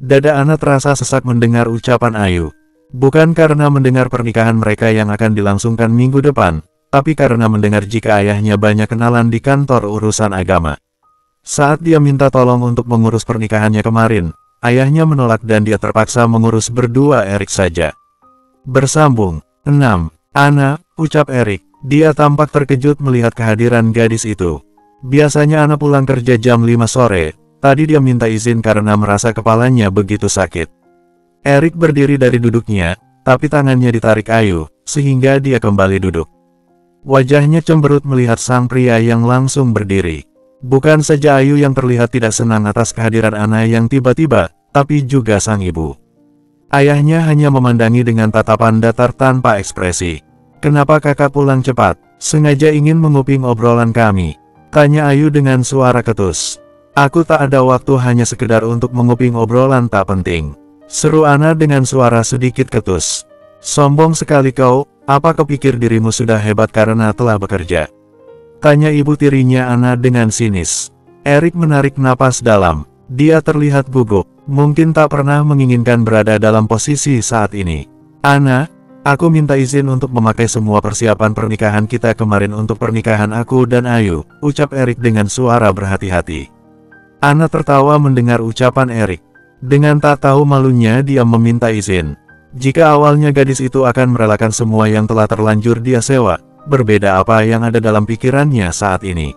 Dada Ana terasa sesak mendengar ucapan Ayu. Bukan karena mendengar pernikahan mereka yang akan dilangsungkan minggu depan, tapi karena mendengar jika ayahnya banyak kenalan di kantor urusan agama. Saat dia minta tolong untuk mengurus pernikahannya kemarin, ayahnya menolak dan dia terpaksa mengurus berdua Erik saja. Bersambung. 6. Ana, ucap Erik. Dia tampak terkejut melihat kehadiran gadis itu. Biasanya Ana pulang kerja jam 5 sore, tadi dia minta izin karena merasa kepalanya begitu sakit. Erik berdiri dari duduknya, tapi tangannya ditarik Ayu, sehingga dia kembali duduk. Wajahnya cemberut melihat sang pria yang langsung berdiri. Bukan saja Ayu yang terlihat tidak senang atas kehadiran Ana yang tiba-tiba, tapi juga sang ibu. Ayahnya hanya memandangi dengan tatapan datar tanpa ekspresi. "Kenapa kakak pulang cepat? Sengaja ingin menguping obrolan kami?" tanya Ayu dengan suara ketus. "Aku tak ada waktu hanya sekedar untuk menguping obrolan tak penting," seru Ana dengan suara sedikit ketus. "Sombong sekali kau, apa kau pikir dirimu sudah hebat karena telah bekerja?" tanya ibu tirinya Ana dengan sinis. Erik menarik napas dalam. Dia terlihat gugup, mungkin tak pernah menginginkan berada dalam posisi saat ini. "Ana, aku minta izin untuk memakai semua persiapan pernikahan kita kemarin untuk pernikahan aku dan Ayu," ucap Erik dengan suara berhati-hati. Ana tertawa mendengar ucapan Erik. Dengan tak tahu malunya dia meminta izin. Jika awalnya gadis itu akan merelakan semua yang telah terlanjur dia sewa, berbeda apa yang ada dalam pikirannya saat ini.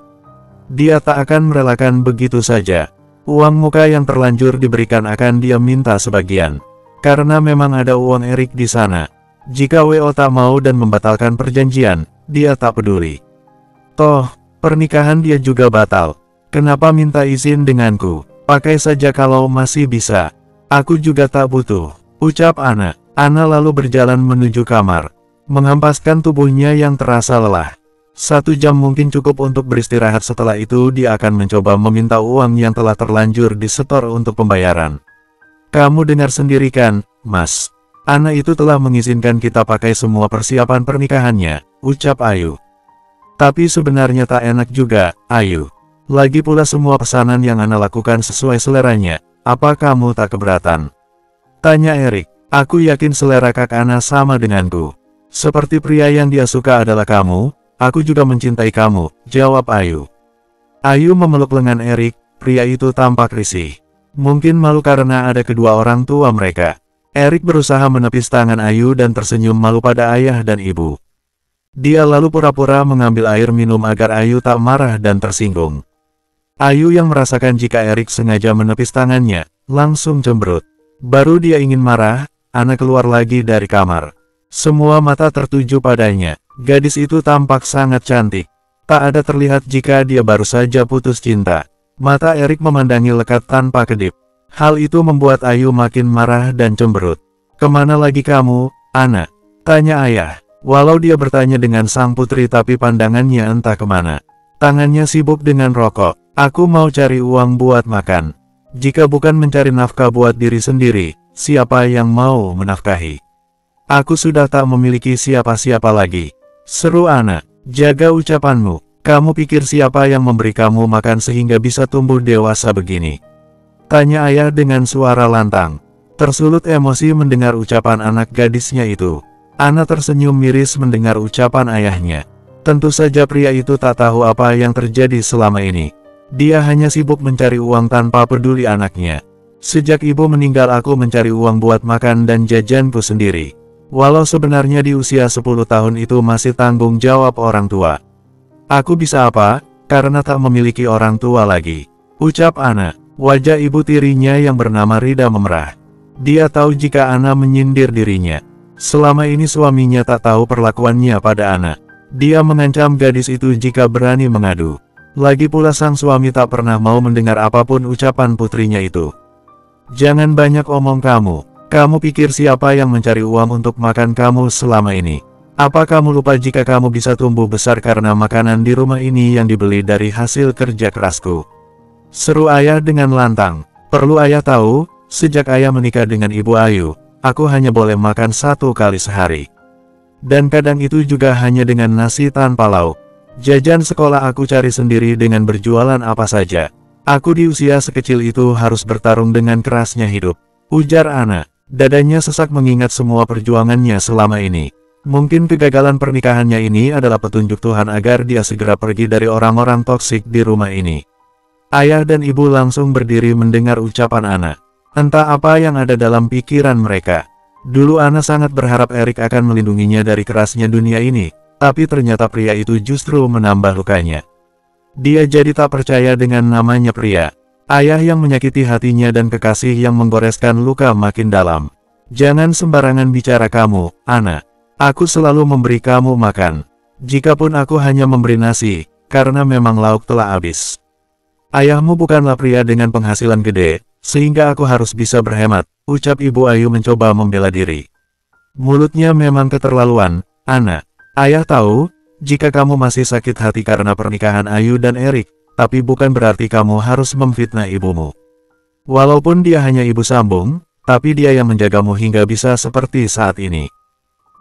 Dia tak akan merelakan begitu saja. Uang muka yang terlanjur diberikan akan dia minta sebagian. Karena memang ada uang Erik di sana. Jika WO tak mau dan membatalkan perjanjian, dia tak peduli. Toh, pernikahan dia juga batal. Kenapa minta izin denganku? Pakai saja kalau masih bisa. Aku juga tak butuh, ucap Ana. Ana lalu berjalan menuju kamar. Menghempaskan tubuhnya yang terasa lelah. 1 jam mungkin cukup untuk beristirahat, setelah itu dia akan mencoba meminta uang yang telah terlanjur disetor untuk pembayaran. "Kamu dengar sendiri kan, Mas? Ana itu telah mengizinkan kita pakai semua persiapan pernikahannya," ucap Ayu. "Tapi sebenarnya tak enak juga, Ayu. Lagi pula semua pesanan yang Ana lakukan sesuai seleranya, apa kamu tak keberatan?" tanya Erik. "Aku yakin selera Kak Ana sama denganku. Seperti pria yang dia suka adalah kamu, aku juga mencintai kamu," jawab Ayu. Ayu memeluk lengan Erik, pria itu tampak risih. Mungkin malu karena ada kedua orang tua mereka. Erik berusaha menepis tangan Ayu dan tersenyum malu pada ayah dan ibu. Dia lalu pura-pura mengambil air minum agar Ayu tak marah dan tersinggung. Ayu yang merasakan jika Erik sengaja menepis tangannya, langsung cemberut. Baru dia ingin marah, Ana keluar lagi dari kamar. Semua mata tertuju padanya. Gadis itu tampak sangat cantik. Tak ada terlihat jika dia baru saja putus cinta. Mata Erik memandangi lekat tanpa kedip. Hal itu membuat Ayu makin marah dan cemberut. "Kemana lagi kamu, Ana?" tanya ayah. Walau dia bertanya dengan sang putri tapi pandangannya entah kemana. Tangannya sibuk dengan rokok. "Aku mau cari uang buat makan. Jika bukan mencari nafkah buat diri sendiri, siapa yang mau menafkahi? Aku sudah tak memiliki siapa-siapa lagi," seru Ana. "Jaga ucapanmu. Kamu pikir siapa yang memberi kamu makan sehingga bisa tumbuh dewasa begini?" tanya ayah dengan suara lantang. Tersulut emosi mendengar ucapan anak gadisnya itu. Ana tersenyum miris mendengar ucapan ayahnya. Tentu saja pria itu tak tahu apa yang terjadi selama ini. Dia hanya sibuk mencari uang tanpa peduli anaknya. "Sejak ibu meninggal aku mencari uang buat makan dan jajanku sendiri. Walau sebenarnya di usia 10 tahun itu masih tanggung jawab orang tua. Aku bisa apa, karena tak memiliki orang tua lagi," ucap Ana. Wajah ibu tirinya yang bernama Rida memerah. Dia tahu jika Ana menyindir dirinya. Selama ini suaminya tak tahu perlakuannya pada Ana. Dia mengancam gadis itu jika berani mengadu. Lagi pula sang suami tak pernah mau mendengar apapun ucapan putrinya itu. "Jangan banyak omong kamu. Kamu pikir siapa yang mencari uang untuk makan kamu selama ini? Apa kamu lupa jika kamu bisa tumbuh besar karena makanan di rumah ini yang dibeli dari hasil kerja kerasku?" seru ayah dengan lantang. "Perlu ayah tahu, sejak ayah menikah dengan ibu Ayu, aku hanya boleh makan 1 kali sehari. Dan kadang itu juga hanya dengan nasi tanpa lauk. Jajan sekolah aku cari sendiri dengan berjualan apa saja. Aku di usia sekecil itu harus bertarung dengan kerasnya hidup. ujar Ana. Dadanya sesak mengingat semua perjuangannya selama ini. Mungkin kegagalan pernikahannya ini adalah petunjuk Tuhan agar dia segera pergi dari orang-orang toksik di rumah ini. Ayah dan ibu langsung berdiri mendengar ucapan Ana. Entah apa yang ada dalam pikiran mereka. Dulu Ana sangat berharap Erik akan melindunginya dari kerasnya dunia ini, tapi ternyata pria itu justru menambah lukanya. Dia jadi tak percaya dengan namanya pria. Ayah yang menyakiti hatinya dan kekasih yang menggoreskan luka makin dalam. Jangan sembarangan bicara kamu, Ana. Aku selalu memberi kamu makan. Jikapun aku hanya memberi nasi, karena memang lauk telah habis. Ayahmu bukanlah pria dengan penghasilan gede, sehingga aku harus bisa berhemat, ucap Ibu Ayu mencoba membela diri. Mulutnya memang keterlaluan, Ana. Ayah tahu, jika kamu masih sakit hati karena pernikahan Ayu dan Erik, tapi bukan berarti kamu harus memfitnah ibumu. Walaupun dia hanya ibu sambung, tapi dia yang menjagamu hingga bisa seperti saat ini.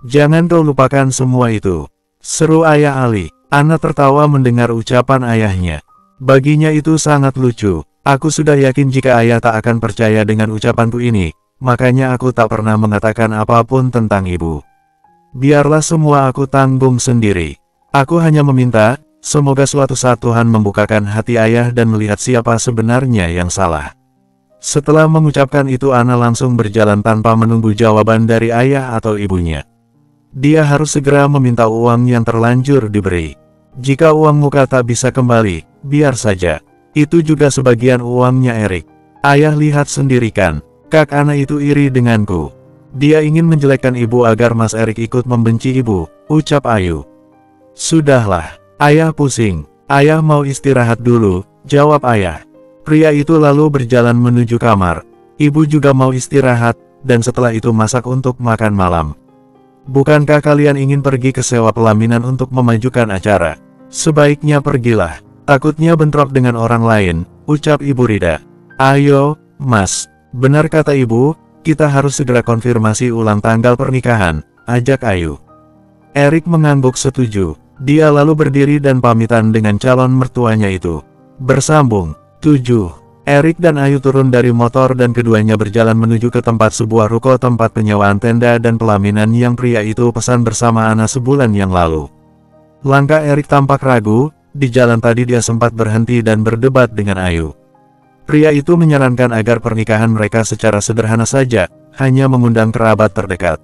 Jangan kau lupakan semua itu, seru Ayah Ali. Ana tertawa mendengar ucapan ayahnya. Baginya itu sangat lucu. Aku sudah yakin jika ayah tak akan percaya dengan ucapanku ini, makanya aku tak pernah mengatakan apapun tentang ibu. Biarlah semua aku tanggung sendiri. Aku hanya meminta, semoga suatu saat Tuhan membukakan hati ayah dan melihat siapa sebenarnya yang salah. Setelah mengucapkan itu Ana langsung berjalan tanpa menunggu jawaban dari ayah atau ibunya. Dia harus segera meminta uang yang terlanjur diberi. Jika uang muka tak bisa kembali, biar saja. Itu juga sebagian uangnya Erik. Ayah lihat sendiri kan, Kak Ana itu iri denganku. Dia ingin menjelekkan ibu agar Mas Erik ikut membenci ibu, ucap Ayu. Sudahlah. Ayah pusing, ayah mau istirahat dulu, jawab ayah. Pria itu lalu berjalan menuju kamar. Ibu juga mau istirahat, dan setelah itu masak untuk makan malam. Bukankah kalian ingin pergi ke sewa pelaminan untuk memajukan acara? Sebaiknya pergilah, takutnya bentrok dengan orang lain, ucap Ibu Rida. Ayo, Mas, benar kata ibu, kita harus segera konfirmasi ulang tanggal pernikahan, ajak Ayu. Erik mengangguk setuju. Dia lalu berdiri dan pamitan dengan calon mertuanya itu. Bersambung. 7. Erik dan Ayu turun dari motor dan keduanya berjalan menuju ke tempat sebuah ruko tempat penyewaan tenda dan pelaminan yang pria itu pesan bersama Ana sebulan yang lalu. Langkah Erik tampak ragu, di jalan tadi dia sempat berhenti dan berdebat dengan Ayu. Pria itu menyarankan agar pernikahan mereka secara sederhana saja, hanya mengundang kerabat terdekat.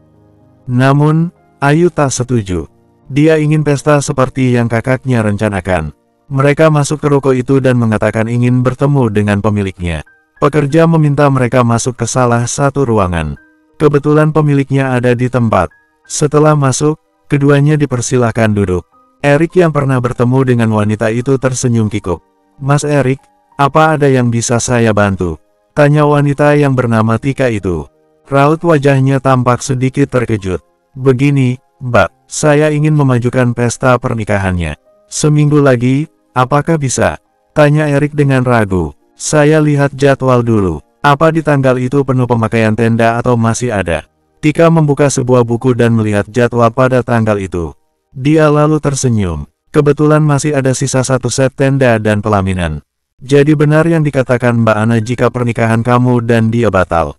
Namun, Ayu tak setuju. Dia ingin pesta seperti yang kakaknya rencanakan. Mereka masuk ke ruko itu dan mengatakan ingin bertemu dengan pemiliknya. Pekerja meminta mereka masuk ke salah satu ruangan. Kebetulan pemiliknya ada di tempat. Setelah masuk, keduanya dipersilahkan duduk. Erik yang pernah bertemu dengan wanita itu tersenyum kikuk. Mas Erik, apa ada yang bisa saya bantu? Tanya wanita yang bernama Tika itu. Raut wajahnya tampak sedikit terkejut. Begini, Mbak, saya ingin memajukan pesta pernikahannya. Seminggu lagi, apakah bisa? Tanya Erik dengan ragu. Saya lihat jadwal dulu. Apa di tanggal itu penuh pemakaian tenda atau masih ada? Tika membuka sebuah buku dan melihat jadwal pada tanggal itu. Dia lalu tersenyum. Kebetulan masih ada sisa satu set tenda dan pelaminan. Jadi benar yang dikatakan Mbak Ana jika pernikahan kamu dan dia batal.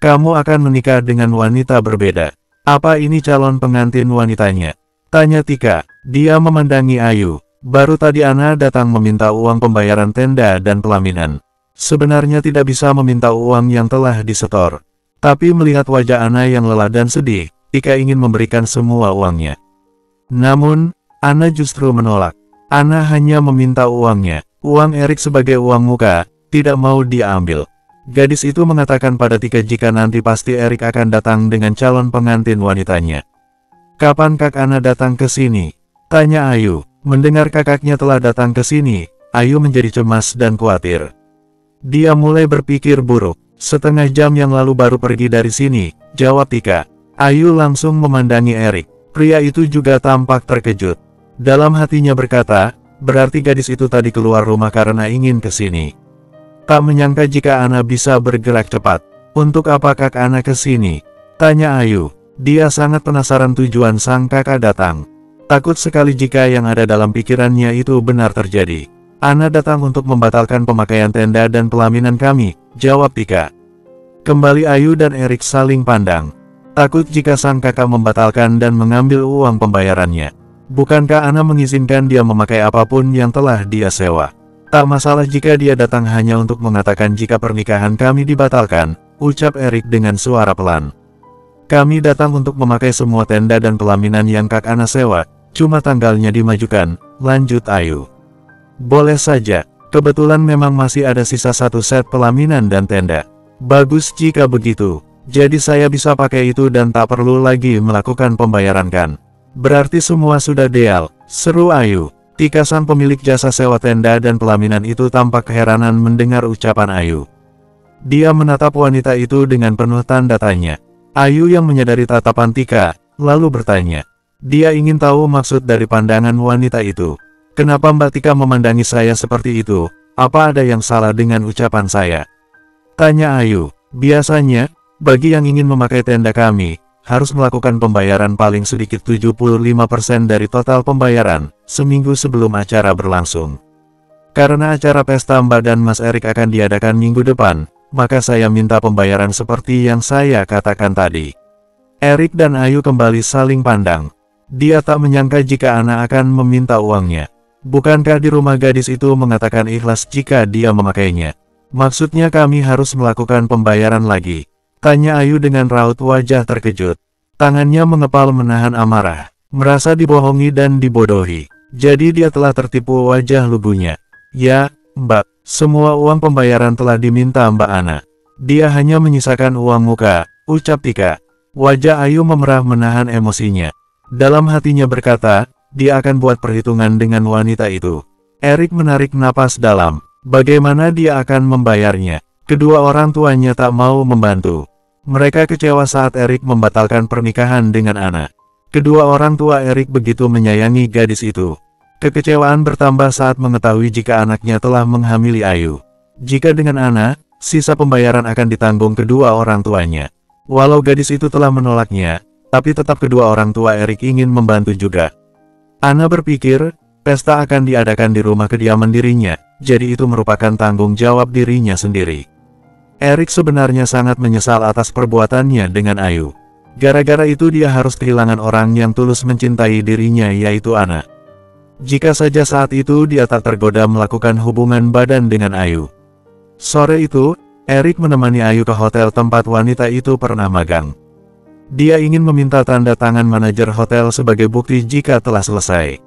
Kamu akan menikah dengan wanita berbeda. Apa ini calon pengantin wanitanya? Tanya Tika. Dia memandangi Ayu. Baru tadi Ana datang meminta uang pembayaran tenda dan pelaminan. Sebenarnya tidak bisa meminta uang yang telah disetor. Tapi melihat wajah Ana yang lelah dan sedih, Tika ingin memberikan semua uangnya. Namun, Ana justru menolak. Ana hanya meminta uangnya. Uang Erik sebagai uang muka, tidak mau dia ambil. Gadis itu mengatakan pada Tika jika nanti pasti Erik akan datang dengan calon pengantin wanitanya. Kapan Kak Ana datang ke sini? Tanya Ayu. Mendengar kakaknya telah datang ke sini, Ayu menjadi cemas dan khawatir. Dia mulai berpikir buruk. Setengah jam yang lalu baru pergi dari sini, jawab Tika. Ayu langsung memandangi Erik. Pria itu juga tampak terkejut. Dalam hatinya berkata, berarti gadis itu tadi keluar rumah karena ingin ke sini. Tak menyangka jika Ana bisa bergerak cepat. Untuk apa Kak Ana ke sini? Tanya Ayu. Dia sangat penasaran tujuan sang kakak datang. Takut sekali jika yang ada dalam pikirannya itu benar terjadi. Ana datang untuk membatalkan pemakaian tenda dan pelaminan kami, jawab Tika. Kembali Ayu dan Erik saling pandang. Takut jika sang kakak membatalkan dan mengambil uang pembayarannya. Bukankah Ana mengizinkan dia memakai apapun yang telah dia sewa? Tak masalah jika dia datang hanya untuk mengatakan jika pernikahan kami dibatalkan, ucap Erik dengan suara pelan. Kami datang untuk memakai semua tenda dan pelaminan yang Kak Ana sewa, cuma tanggalnya dimajukan, lanjut Ayu. Boleh saja, kebetulan memang masih ada sisa satu set pelaminan dan tenda. Bagus jika begitu, jadi saya bisa pakai itu dan tak perlu lagi melakukan pembayaran kan? Berarti semua sudah deal, seru Ayu. Tika sang pemilik jasa sewa tenda dan pelaminan itu tampak keheranan mendengar ucapan Ayu. Dia menatap wanita itu dengan penuh tanda tanya. Ayu yang menyadari tatapan Tika, lalu bertanya. Dia ingin tahu maksud dari pandangan wanita itu. Kenapa Mbak Tika memandangi saya seperti itu? Apa ada yang salah dengan ucapan saya? Tanya Ayu. Biasanya, bagi yang ingin memakai tenda kami, harus melakukan pembayaran paling sedikit 75% dari total pembayaran, seminggu sebelum acara berlangsung. Karena acara pesta Mbak dan Mas Erik akan diadakan minggu depan, maka saya minta pembayaran seperti yang saya katakan tadi. Erik dan Ayu kembali saling pandang. Dia tak menyangka jika Ana akan meminta uangnya. Bukankah di rumah gadis itu mengatakan ikhlas jika dia memakainya? Maksudnya kami harus melakukan pembayaran lagi? Tanya Ayu dengan raut wajah terkejut. Tangannya mengepal menahan amarah. Merasa dibohongi dan dibodohi. Jadi dia telah tertipu wajah lugunya. Ya, Mbak, semua uang pembayaran telah diminta Mbak Ana. Dia hanya menyisakan uang muka, ucap Tika. Wajah Ayu memerah menahan emosinya. Dalam hatinya berkata, dia akan buat perhitungan dengan wanita itu. Erik menarik napas dalam. Bagaimana dia akan membayarnya? Kedua orang tuanya tak mau membantu. Mereka kecewa saat Erik membatalkan pernikahan dengan Ana. Kedua orang tua Erik begitu menyayangi gadis itu. Kekecewaan bertambah saat mengetahui jika anaknya telah menghamili Ayu. Jika dengan Ana, sisa pembayaran akan ditanggung kedua orang tuanya. Walau gadis itu telah menolaknya, tapi tetap kedua orang tua Erik ingin membantu juga. Ana berpikir, pesta akan diadakan di rumah kediaman dirinya, jadi itu merupakan tanggung jawab dirinya sendiri. Erik sebenarnya sangat menyesal atas perbuatannya dengan Ayu. Gara-gara itu dia harus kehilangan orang yang tulus mencintai dirinya, yaitu Ana. Jika saja saat itu dia tak tergoda melakukan hubungan badan dengan Ayu. Sore itu, Erik menemani Ayu ke hotel tempat wanita itu pernah magang. Dia ingin meminta tanda tangan manajer hotel sebagai bukti jika telah selesai.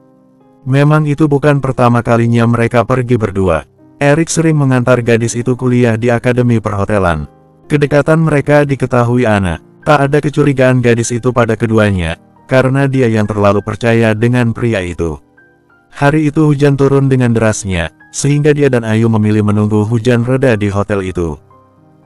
Memang itu bukan pertama kalinya mereka pergi berdua. Erik sering mengantar gadis itu kuliah di akademi perhotelan. Kedekatan mereka diketahui Ana. Tak ada kecurigaan gadis itu pada keduanya, karena dia yang terlalu percaya dengan pria itu. Hari itu hujan turun dengan derasnya, sehingga dia dan Ayu memilih menunggu hujan reda di hotel itu.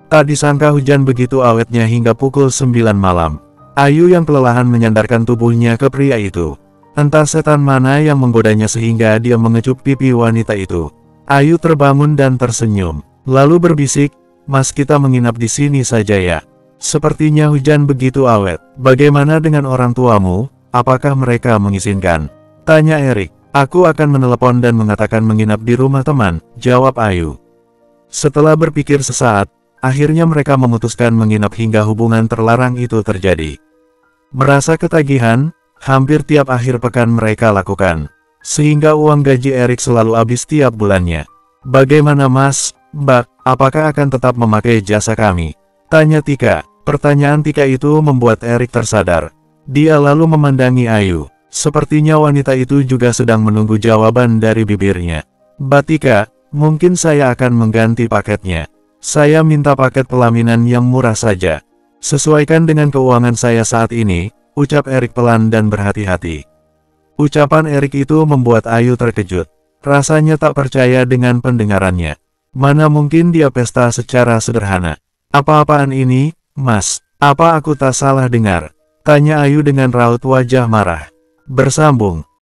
Tak disangka hujan begitu awetnya hingga pukul 9 malam. Ayu yang kelelahan menyandarkan tubuhnya ke pria itu. Entah setan mana yang menggodanya sehingga dia mengecup pipi wanita itu. Ayu terbangun dan tersenyum, lalu berbisik, "Mas, kita menginap di sini saja ya. Sepertinya hujan begitu awet. Bagaimana dengan orang tuamu, apakah mereka mengizinkan?" Tanya Erik. "Aku akan menelepon dan mengatakan menginap di rumah teman," jawab Ayu. Setelah berpikir sesaat, akhirnya mereka memutuskan menginap hingga hubungan terlarang itu terjadi. Merasa ketagihan, hampir tiap akhir pekan mereka lakukan. Sehingga uang gaji Erik selalu habis tiap bulannya. "Bagaimana Mas, Mbak, apakah akan tetap memakai jasa kami?" Tanya Tika. Pertanyaan Tika itu membuat Erik tersadar. Dia lalu memandangi Ayu. Sepertinya wanita itu juga sedang menunggu jawaban dari bibirnya. "Mbak Tika, mungkin saya akan mengganti paketnya. Saya minta paket pelaminan yang murah saja. Sesuaikan dengan keuangan saya saat ini," ucap Erik pelan dan berhati-hati. Ucapan Erik itu membuat Ayu terkejut. Rasanya tak percaya dengan pendengarannya. Mana mungkin dia pesta secara sederhana. "Apa-apaan ini, Mas? Apa aku tak salah dengar?" Tanya Ayu dengan raut wajah marah. Bersambung.